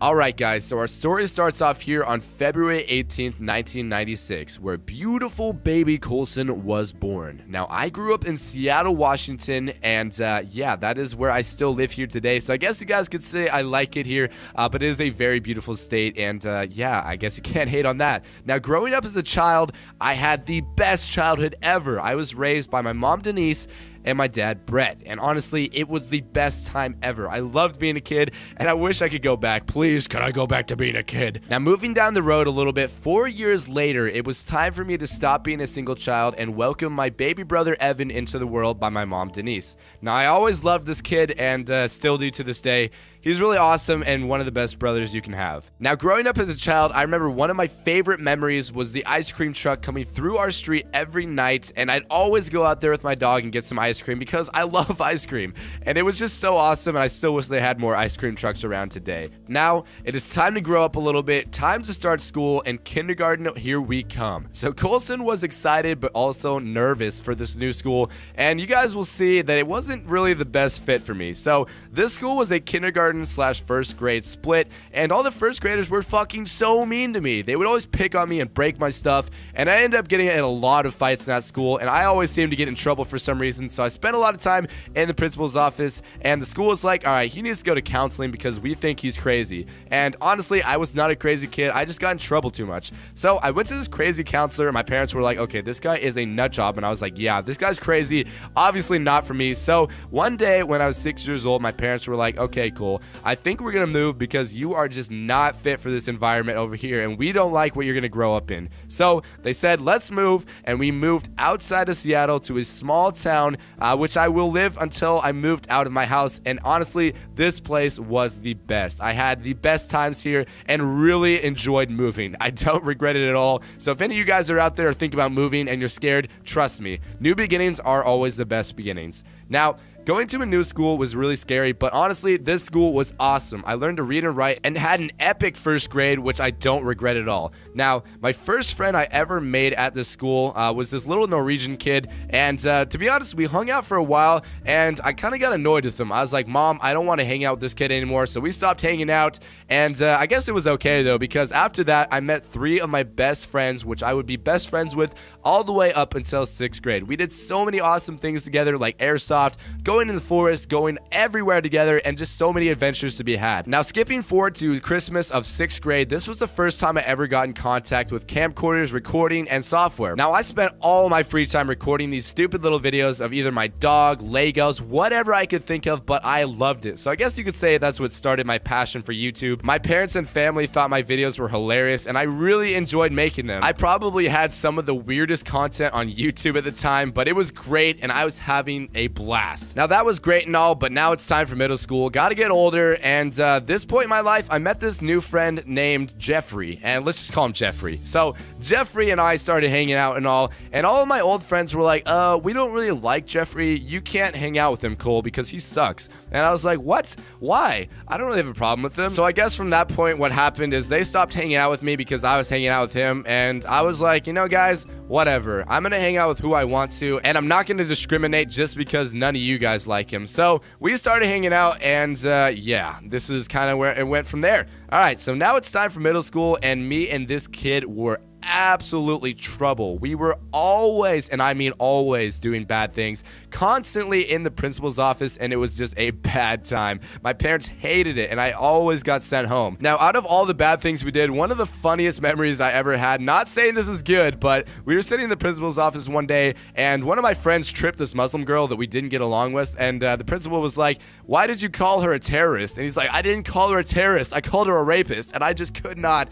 Alright guys, so our story starts off here on February 18th, 1996, where beautiful baby Coulson was born. Now, I grew up in Seattle, Washington, and yeah, that is where I still live here today, so I guess you guys could say I like it here, but it is a very beautiful state, and yeah, I guess you can't hate on that. Now, growing up as a child, I had the best childhood ever. I was raised by my mom, Denise, and my dad, Brett, and honestly, it was the best time ever. I loved being a kid, and I wish I could go back. Please, could I go back to being a kid? Now, moving down the road a little bit, 4 years later, it was time for me to stop being a single child and welcome my baby brother, Evan, into the world by my mom, Denise. Now, I always loved this kid, and still do to this day. He's really awesome and one of the best brothers you can have. Now, growing up as a child, I remember one of my favorite memories was the ice cream truck coming through our street every night, and I'd always go out there with my dog and get some ice cream because I love ice cream, and it was just so awesome, and I still wish they had more ice cream trucks around today. Now, it is time to grow up a little bit, time to start school, and kindergarten, here we come. So Coulson was excited but also nervous for this new school, and you guys will see that it wasn't really the best fit for me. So this school was a kindergarten / first grade split, and all the first graders were fucking so mean to me. They would always pick on me and break my stuff, and I ended up getting in a lot of fights in that school, and I always seemed to get in trouble for some reason, so I spent a lot of time in the principal's office, and the school was like, alright, he needs to go to counseling because we think he's crazy. And honestly, I was not a crazy kid, I just got in trouble too much. So I went to this crazy counselor, and my parents were like, okay, this guy is a nut job, and I was like, yeah, this guy's crazy, obviously not for me. So one day when I was 6 years old, my parents were like, okay, cool, I think we're gonna move because you are just not fit for this environment over here, and we don't like what you're gonna grow up in. So they said, let's move, and we moved outside of Seattle to a small town, which I will live until I moved out of my house, and honestly, this place was the best. I had the best times here and really enjoyed moving. I don't regret it at all. So if any of you guys are out there thinking about moving and you're scared, trust me, new beginnings are always the best beginnings. Now, going to a new school was really scary, but honestly, this school was awesome. I learned to read and write and had an epic first grade, which I don't regret at all. Now, my first friend I ever made at this school was this little Norwegian kid, and to be honest, we hung out for a while, and I kind of got annoyed with him. I was like, Mom, I don't want to hang out with this kid anymore, so we stopped hanging out, and I guess it was okay, though, because after that, I met 3 of my best friends, which I would be best friends with all the way up until 6th grade. We did so many awesome things together, like airsoft, going in the forest, going everywhere together, and just so many adventures to be had. Now, skipping forward to Christmas of 6th grade, this was the first time I ever got in contact with camcorders, recording, and software. Now, I spent all my free time recording these stupid little videos of either my dog, Legos, whatever I could think of, but I loved it. So I guess you could say that's what started my passion for YouTube. My parents and family thought my videos were hilarious, and I really enjoyed making them. I probably had some of the weirdest content on YouTube at the time, but it was great, and I was having a blast. Now, that was great and all, but now it's time for middle school. Gotta get older, and this point in my life, I met this new friend named Jeffrey, and let's just call him Jeffrey. So Jeffrey and I started hanging out and all of my old friends were like, we don't really like Jeffrey. You can't hang out with him, Cole, because he sucks. And I was like, what? Why? I don't really have a problem with him. So I guess from that point, what happened is they stopped hanging out with me because I was hanging out with him, and I was like, you know, guys, whatever. I'm gonna hang out with who I want to, and I'm not gonna discriminate just because none of you guys like him. So we started hanging out, and yeah, this is kind of where it went from there. All right, so now it's time for middle school, and me and this kid were absolutely trouble. We were always, and I mean always, doing bad things, constantly in the principal's office, and it was just a bad time. My parents hated it, and I always got sent home. Now, out of all the bad things we did, one of the funniest memories I ever had, not saying this is good, but we were sitting in the principal's office one day, and one of my friends tripped this Muslim girl that we didn't get along with, and the principal was like, why did you call her a terrorist? And he's like, I didn't call her a terrorist, I called her a rapist. And I just could not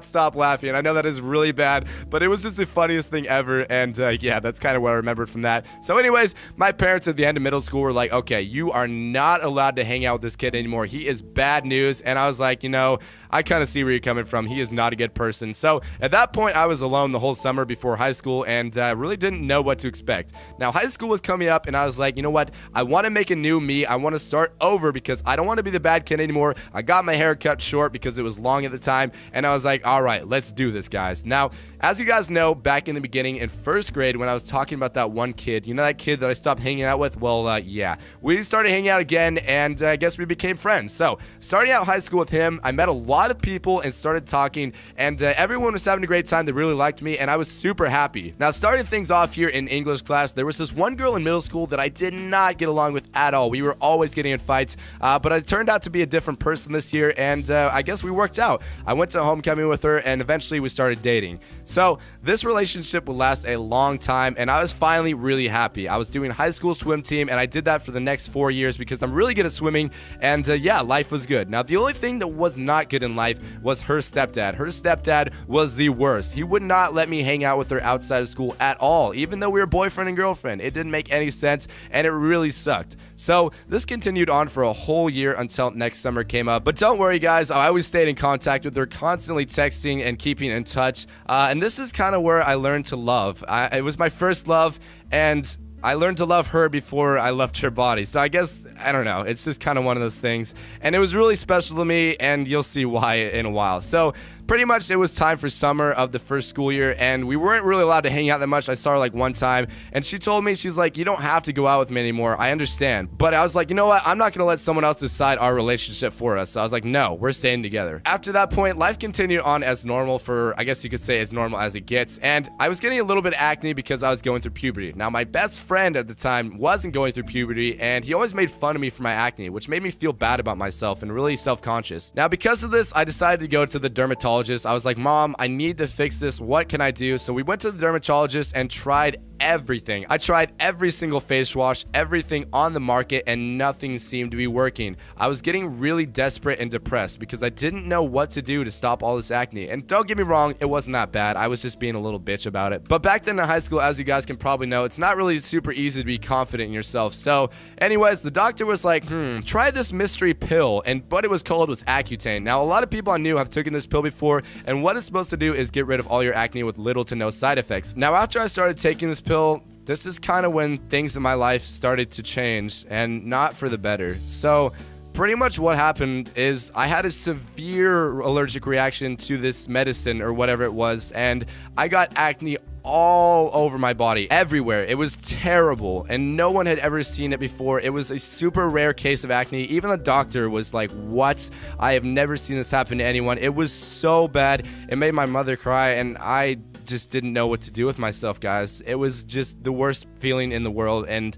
stop laughing. I know that is really bad, but it was just the funniest thing ever, and yeah, that's kind of what I remembered from that. So anyways, my parents at the end of middle school were like, okay, you are not allowed to hang out with this kid anymore. He is bad news. And I was like, you know, I kind of see where you're coming from. He is not a good person. So at that point, I was alone the whole summer before high school, and really didn't know what to expect. Now, high school was coming up, and I was like, you know what? I want to make a new me. I want to start over because I don't want to be the bad kid anymore. I got my hair cut short because it was long at the time, and I was like, all right, let's do this, guys. guys. Now, as you guys know, back in the beginning in first grade when I was talking about that one kid, you know that kid that I stopped hanging out with? Well, yeah, we started hanging out again, and I guess we became friends. So, starting out high school with him, I met a lot of people and started talking, and everyone was having a great time. They really liked me, and I was super happy. Now, starting things off here in English class, there was this one girl in middle school that I did not get along with at all. We were always getting in fights, but I turned out to be a different person this year, and I guess we worked out. I went to homecoming with her, and eventually we started dating. So this relationship would last a long time, and I was finally really happy. I was doing high school swim team, and I did that for the next 4 years because I'm really good at swimming, and yeah, life was good. Now, the only thing that was not good in life was her stepdad. Her stepdad was the worst. He would not let me hang out with her outside of school at all, even though we were boyfriend and girlfriend. It didn't make any sense, and it really sucked. So this continued on for a whole year until next summer came up. But don't worry, guys, I always stayed in contact with her, constantly texting and keeping in touch. And this is kind of where I learned to love. It was my first love, and I learned to love her before I left her body. So I guess, I don't know, it's just kind of one of those things. And it was really special to me, and you'll see why in a while. So pretty much it was time for summer of the first school year, and we weren't really allowed to hang out that much. I saw her like one time, and she told me, she's like, you don't have to go out with me anymore. I understand. But I was like, you know what? I'm not going to let someone else decide our relationship for us. So I was like, no, we're staying together. After that point, life continued on as normal for, I guess you could say, as normal as it gets. And I was getting a little bit of acne because I was going through puberty. Now, my best friend at the time wasn't going through puberty, and he always made fun of me for my acne, which made me feel bad about myself and really self-conscious. Now, because of this, I decided to go to the dermatologist. I was like, Mom, I need to fix this. What can I do? So we went to the dermatologist and tried everything. I tried every single face wash, everything on the market, and nothing seemed to be working. I was getting really desperate and depressed because I didn't know what to do to stop all this acne. And don't get me wrong, it wasn't that bad. I was just being a little bitch about it. But back then in high school, as you guys can probably know, it's not really super easy to be confident in yourself. So anyways, the doctor was like, try this mystery pill, and what it was called was Accutane. Now, a lot of people I knew have taken this pill before, and what it's supposed to do is get rid of all your acne with little to no side effects. Now, after I started taking this pill, this is kind of when things in my life started to change, and not for the better. So pretty much what happened is I had a severe allergic reaction to this medicine or whatever it was, and I got acne all over my body, everywhere. It was terrible, and no one had ever seen it before. It was a super rare case of acne. Even the doctor was like, what? I have never seen this happen to anyone. It was so bad. It made my mother cry, and I just didn't know what to do with myself, guys. It was just the worst feeling in the world, and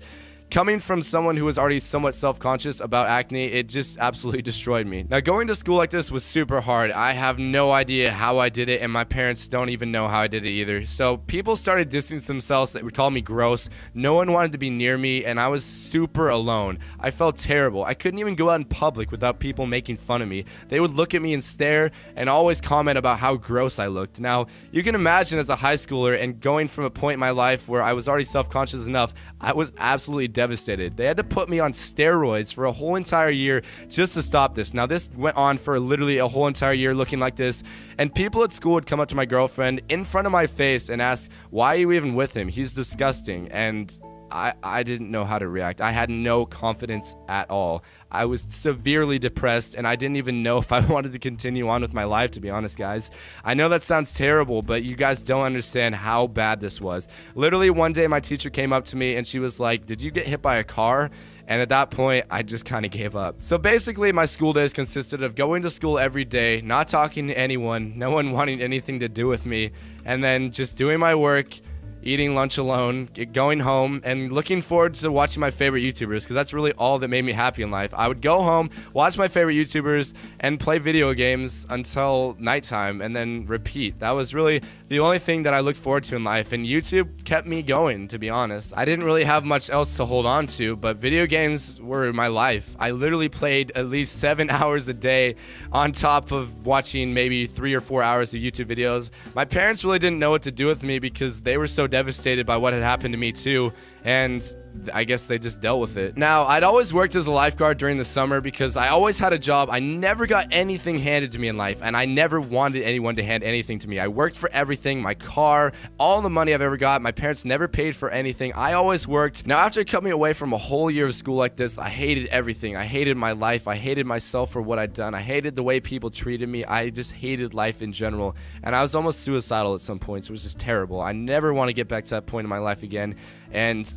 coming from someone who was already somewhat self-conscious about acne, it just absolutely destroyed me. Now, going to school like this was super hard. I have no idea how I did it, and my parents don't even know how I did it either. So people started distancing themselves. They would call me gross. No one wanted to be near me, and I was super alone. I felt terrible. I couldn't even go out in public without people making fun of me. They would look at me and stare and always comment about how gross I looked. Now, you can imagine as a high schooler and going from a point in my life where I was already self-conscious enough, I was absolutely devastated. They had to put me on steroids for a whole entire year just to stop this. Now, this went on for literally a whole entire year looking like this, and people at school would come up to my girlfriend in front of my face and ask, why are you even with him? He's disgusting. And I didn't know how to react. I had no confidence at all. I was severely depressed, and I didn't even know if I wanted to continue on with my life, to be honest, guys. I know that sounds terrible, but you guys don't understand how bad this was. Literally, one day my teacher came up to me, and she was like, did you get hit by a car? And at that point, I just kind of gave up. So basically, my school days consisted of going to school every day, not talking to anyone, no one wanting anything to do with me, and then just doing my work, eating lunch alone, going home, and looking forward to watching my favorite YouTubers, because that's really all that made me happy in life. I would go home, watch my favorite YouTubers, and play video games until nighttime, and then repeat. That was really the only thing that I looked forward to in life, and YouTube kept me going, to be honest. I didn't really have much else to hold on to, but video games were my life. I literally played at least 7 hours a day on top of watching maybe 3 or 4 hours of YouTube videos. My parents really didn't know what to do with me because they were so devastated by what had happened to me too, and I guess they just dealt with it. Now, I'd always worked as a lifeguard during the summer because I always had a job. I never got anything handed to me in life, and I never wanted anyone to hand anything to me. I worked for everything, my car, all the money I've ever got. My parents never paid for anything. I always worked. Now, after coming away from a whole year of school like this, I hated everything. I hated my life. I hated myself for what I'd done. I hated the way people treated me. I just hated life in general, and I was almost suicidal at some points. It was just terrible. I never want to get back to that point in my life again, and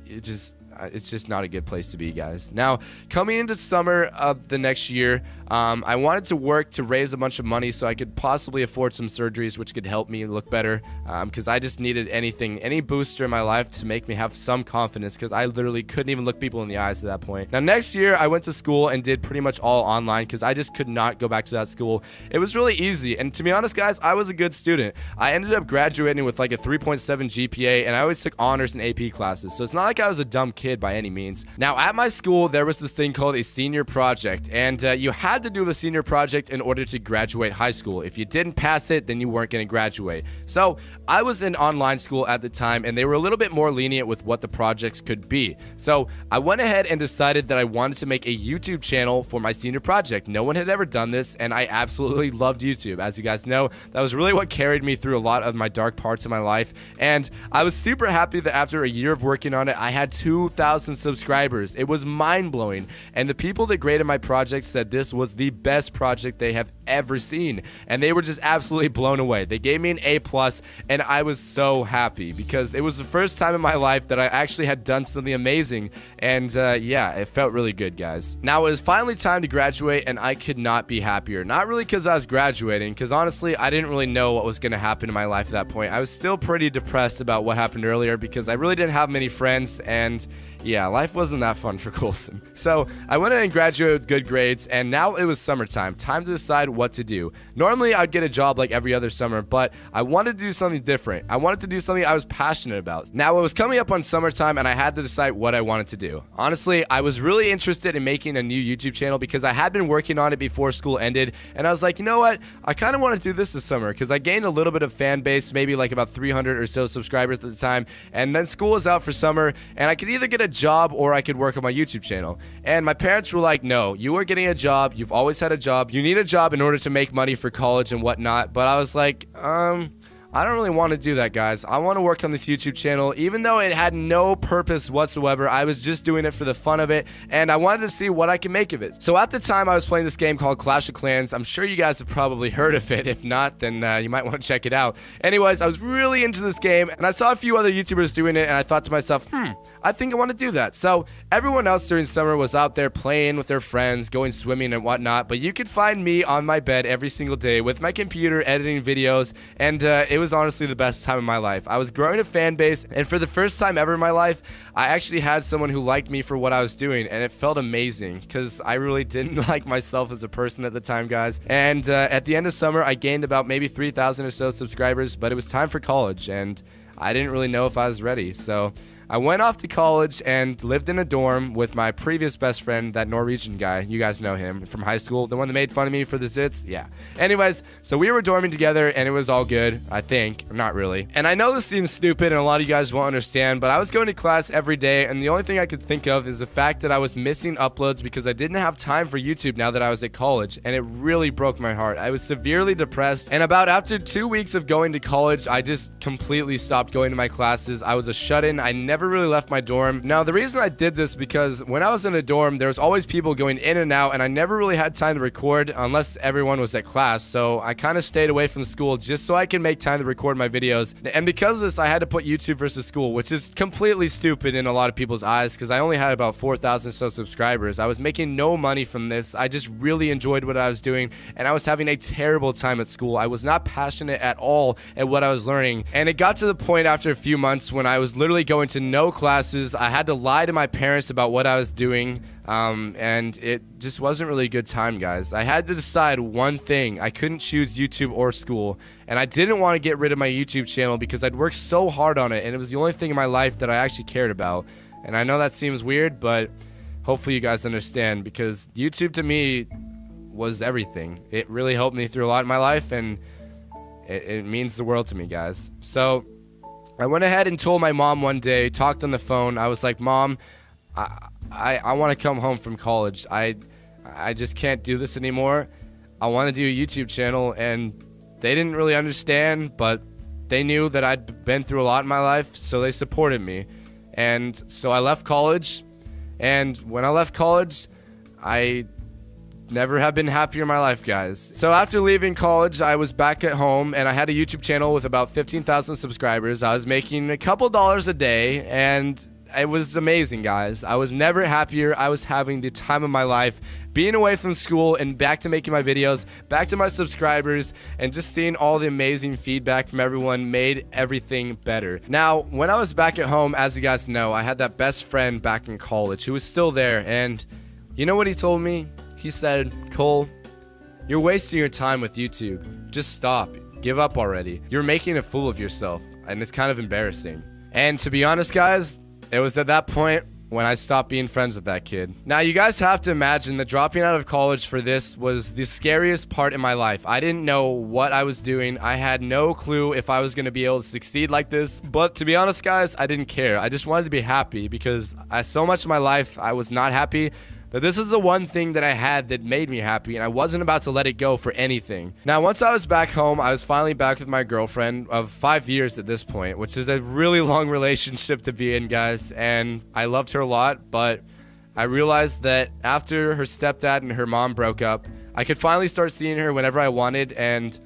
it's just not a good place to be, guys. Now, coming into summer of the next year, I wanted to work to raise a bunch of money so I could possibly afford some surgeries, which could help me look better, because I just needed any booster in my life to make me have some confidence, because I literally couldn't even look people in the eyes at that point. Now, next year, I went to school and did pretty much all online because I just could not go back to that school. It was really easy, and to be honest, guys, I was a good student. I ended up graduating with like a 3.7 GPA, and I always took honors and AP classes, so it's not like I was a dumb kid by any means. Now, at my school, there was this thing called a senior project, and you had to do the senior project in order to graduate high school. If you didn't pass it, then you weren't going to graduate. So I was in online school at the time, and they were a little bit more lenient with what the projects could be. So I went ahead and decided that I wanted to make a YouTube channel for my senior project. No one had ever done this, and I absolutely loved YouTube. As you guys know, that was really what carried me through a lot of my dark parts of my life, and I was super happy that after a year of working on it, I had 2,000 subscribers. It was mind-blowing, and the people that graded my project said this was the best project they have ever seen, and they were just absolutely blown away. They gave me an A+, and I was so happy because it was the first time in my life that I actually had done something amazing, and yeah, it felt really good, guys. Now, it was finally time to graduate, and I could not be happier. Not really because I was graduating, because honestly, I didn't really know what was going to happen in my life at that point. I was still pretty depressed about what happened earlier because I really didn't have many friends, and yeah, life wasn't that fun for Coulson. So I went in and graduated with good grades, and now it was summertime. Time to decide what to do. Normally, I'd get a job like every other summer, but I wanted to do something different. I wanted to do something I was passionate about. Now, it was coming up on summertime, and I had to decide what I wanted to do. Honestly, I was really interested in making a new YouTube channel because I had been working on it before school ended, and I was like, you know what? I kind of want to do this summer because I gained a little bit of fan base, maybe like about 300 or so subscribers at the time, and then school was out for summer, and I could either get a job or I could work on my YouTube channel. And my parents were like, no, you are getting a job. You've always had a job. You need a job in order to make money for college and whatnot. But I was like, I don't really want to do that, guys. I want to work on this YouTube channel. Even though it had no purpose whatsoever, I was just doing it for the fun of it, and I wanted to see what I can make of it. So at the time, I was playing this game called Clash of Clans. I'm sure you guys have probably heard of it. If not, then you might want to check it out. Anyways, I was really into this game, and I saw a few other YouTubers doing it, and I thought to myself, I think I want to do that. So everyone else during summer was out there playing with their friends, going swimming and whatnot, but you could find me on my bed every single day with my computer editing videos, and it was honestly the best time of my life. I was growing a fan base, and for the first time ever in my life, I actually had someone who liked me for what I was doing, and it felt amazing because I really didn't like myself as a person at the time, guys. And at the end of summer, I gained about maybe 3,000 or so subscribers, but it was time for college, and I didn't really know if I was ready, so I went off to college and lived in a dorm with my previous best friend, that Norwegian guy. You guys know him from high school, the one that made fun of me for the zits. Yeah. Anyways, so we were dorming together, and it was all good, I think. Not really. And I know this seems stupid, and a lot of you guys won't understand, but I was going to class every day, and the only thing I could think of is the fact that I was missing uploads because I didn't have time for YouTube now that I was at college, and it really broke my heart. I was severely depressed, and about after 2 weeks of going to college, I just completely stopped going to my classes. I was a shut-in. I never really left my dorm. Now, the reason I did this because when I was in a dorm, there was always people going in and out, and I never really had time to record unless everyone was at class, so I kind of stayed away from school just so I can make time to record my videos. And because of this, I had to put YouTube versus school, which is completely stupid in a lot of people's eyes because I only had about 4,000 or so subscribers. I was making no money from this. I just really enjoyed what I was doing, and I was having a terrible time at school. I was not passionate at all at what I was learning, and it got to the point after a few months when I was literally going to no classes. I had to lie to my parents about what I was doing, and it just wasn't really a good time, guys. I had to decide one thing. I couldn't choose YouTube or school, and I didn't want to get rid of my YouTube channel because I'd worked so hard on it, and it was the only thing in my life that I actually cared about. And I know that seems weird, but hopefully you guys understand, because YouTube to me was everything. It really helped me through a lot in my life, and it means the world to me, guys. So I went ahead and told my mom one day, talked on the phone. I was like, Mom, I want to come home from college. I just can't do this anymore. I want to do a YouTube channel. And they didn't really understand, but they knew that I'd been through a lot in my life, so they supported me. And so I left college. And when I left college, I never have been happier in my life, guys. So after leaving college, I was back at home and I had a YouTube channel with about 15,000 subscribers. I was making a couple dollars a day and it was amazing, guys. I was never happier. I was having the time of my life, being away from school and back to making my videos, back to my subscribers, and just seeing all the amazing feedback from everyone made everything better. Now, when I was back at home, as you guys know, I had that best friend back in college who was still there, and you know what he told me? He said, Cole, you're wasting your time with YouTube. Just stop. Give up already. You're making a fool of yourself, and it's kind of embarrassing. And to be honest, guys, it was at that point when I stopped being friends with that kid. Now, you guys have to imagine that dropping out of college for this was the scariest part in my life. I didn't know what I was doing. I had no clue if I was going to be able to succeed like this. But to be honest, guys, I didn't care. I just wanted to be happy because so much of my life I was not happy. But this is the one thing that I had that made me happy, and I wasn't about to let it go for anything. Now, once I was back home, I was finally back with my girlfriend of 5 years at this point, which is a really long relationship to be in, guys, and I loved her a lot, but I realized that after her stepdad and her mom broke up, I could finally start seeing her whenever I wanted, and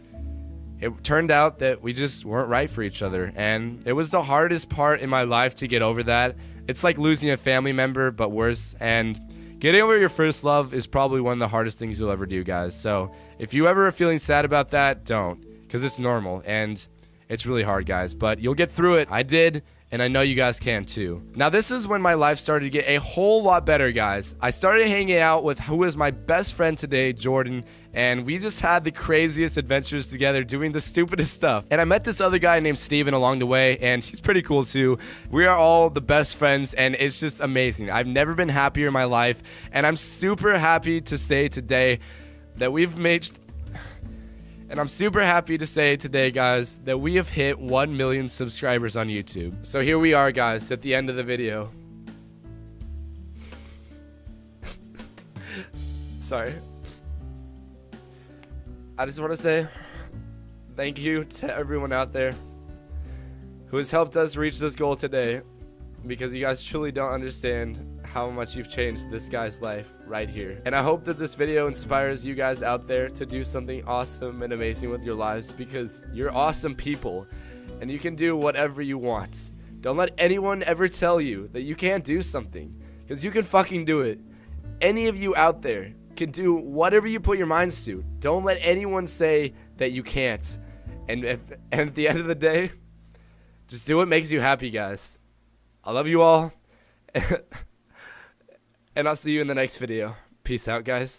it turned out that we just weren't right for each other, and it was the hardest part in my life to get over that. It's like losing a family member, but worse, and getting over your first love is probably one of the hardest things you'll ever do, guys. So if you ever are feeling sad about that, don't, because it's normal and it's really hard, guys. But you'll get through it. I did, and I know you guys can too. Now, this is when my life started to get a whole lot better, guys. I started hanging out with who is my best friend today, Jordan, and we just had the craziest adventures together doing the stupidest stuff. And I met this other guy named Steven along the way, and he's pretty cool too. We are all the best friends, and it's just amazing. I've never been happier in my life, and I'm super happy to say today that we've made... And I'm super happy to say today, guys, that we have hit 1 million subscribers on YouTube. So here we are, guys, at the end of the video. Sorry. I just want to say thank you to everyone out there who has helped us reach this goal today, because you guys truly don't understand how much you've changed this guy's life right here. And I hope that this video inspires you guys out there to do something awesome and amazing with your lives, because you're awesome people and you can do whatever you want. Don't let anyone ever tell you that you can't do something, because you can fucking do it. Any of you out there can do whatever you put your minds to. Don't let anyone say that you can't. And at the end of the day, just do what makes you happy, guys. I love you all. And I'll see you in the next video. Peace out, guys.